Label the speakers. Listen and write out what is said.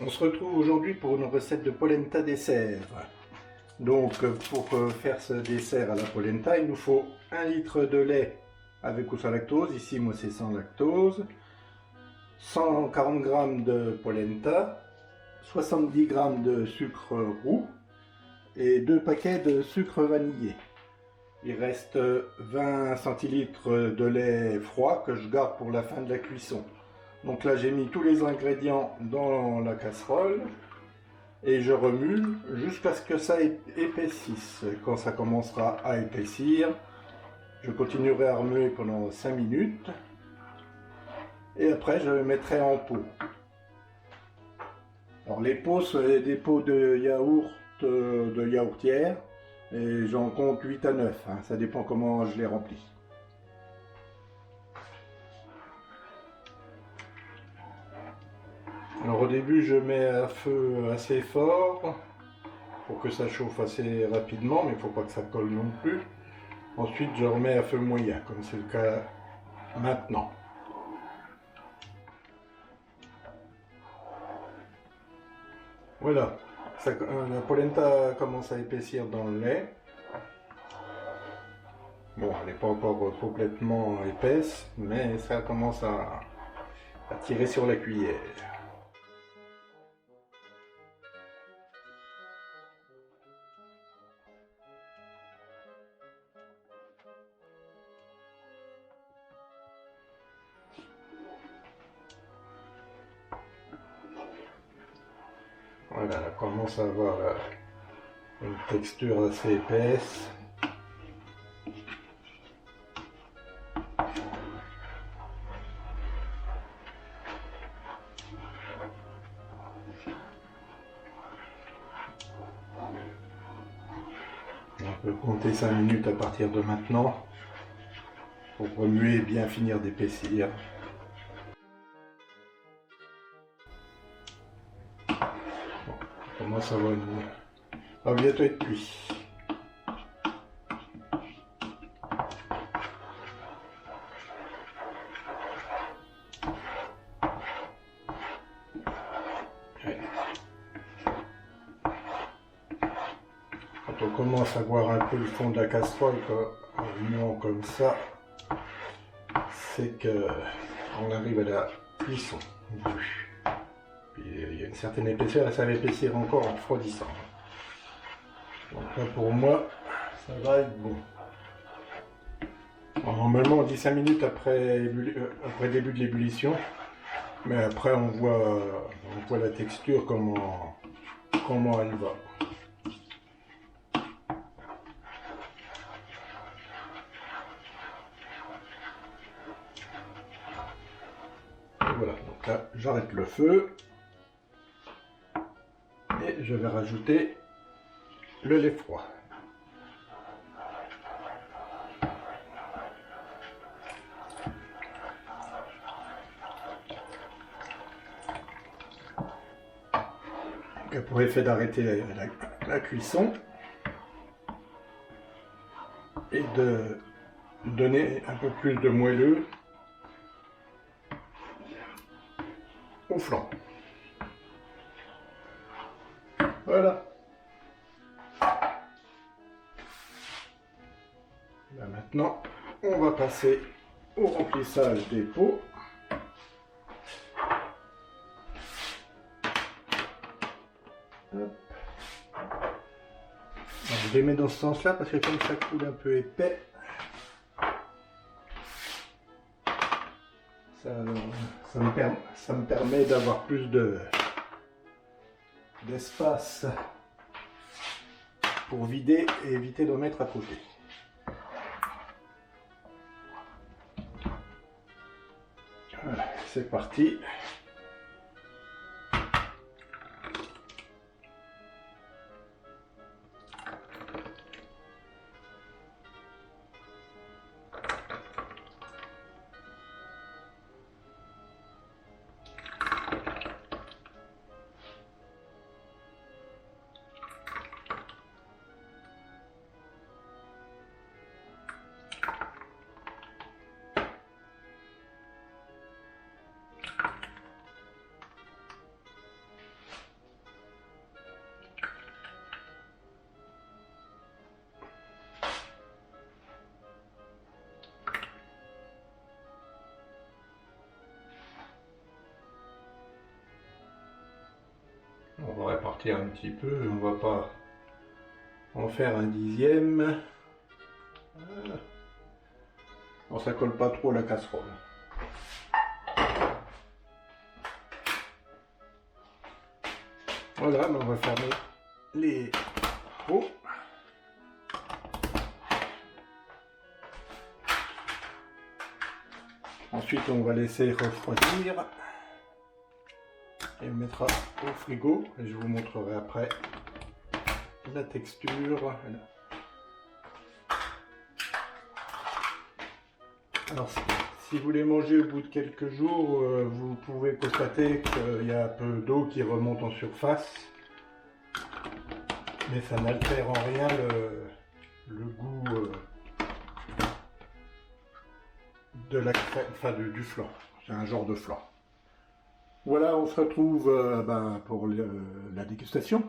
Speaker 1: On se retrouve aujourd'hui pour une recette de polenta dessert. Donc pour faire ce dessert à la polenta, il nous faut 1 litre de lait avec ou sans lactose. Ici moi c'est sans lactose. 140 g de polenta, 70 g de sucre roux et 2 paquets de sucre vanillé. Il reste 20 centilitres de lait froid que je garde pour la fin de la cuisson. Donc là j'ai mis tous les ingrédients dans la casserole et je remue jusqu'à ce que ça épaississe. Quand ça commencera à épaissir, je continuerai à remuer pendant 5 minutes et après je le mettrai en pot. Alors les pots, c'est des pots de yaourt, de yaourtière, et j'en compte 8 à 9, hein, ça dépend comment je les remplis. Alors au début je mets à feu assez fort pour que ça chauffe assez rapidement, mais il ne faut pas que ça colle non plus. Ensuite je remets à feu moyen, comme c'est le cas maintenant. Voilà, la polenta commence à épaissir dans le lait. Bon, elle n'est pas encore complètement épaisse, mais ça commence à tirer sur la cuillère. Voilà, elle commence à avoir une texture assez épaisse. On peut compter 5 minutes à partir de maintenant pour remuer et bien finir d'épaissir. Bon, comment ça va bientôt être cuit. Quand on commence à voir un peu le fond de la casserole en remuant comme ça, c'est que on arrive à la cuisson. Puis il y a une certaine épaisseur et ça va épaissir encore en refroidissant. Donc là pour moi, ça va être bon. Alors, normalement on dit 5 minutes après le début de l'ébullition, mais après on voit la texture, comment elle va. Et voilà, donc là j'arrête le feu et je vais rajouter le lait froid. Donc a pour effet d'arrêter la cuisson et de donner un peu plus de moelleux au flanc. Voilà. Là, maintenant, on va passer au remplissage des pots. Hop. Alors, je les mets dans ce sens-là parce que comme ça coule un peu épais, ça me permet d'avoir plus d'espace pour vider et éviter d'en mettre à côté. Voilà, c'est parti. partir un petit peu, on va pas en faire un dixième. Voilà. Bon, ça colle pas trop la casserole. Voilà, on va fermer les pots. Ensuite, on va laisser refroidir et on mettra au frigo. Et je vous montrerai après la texture. Voilà. Alors, si vous les mangez au bout de quelques jours, vous pouvez constater qu'il y a un peu d'eau qui remonte en surface, mais ça n'altère en rien le goût de la crème, enfin du flan. C'est un genre de flan. Voilà, on se retrouve pour la dégustation.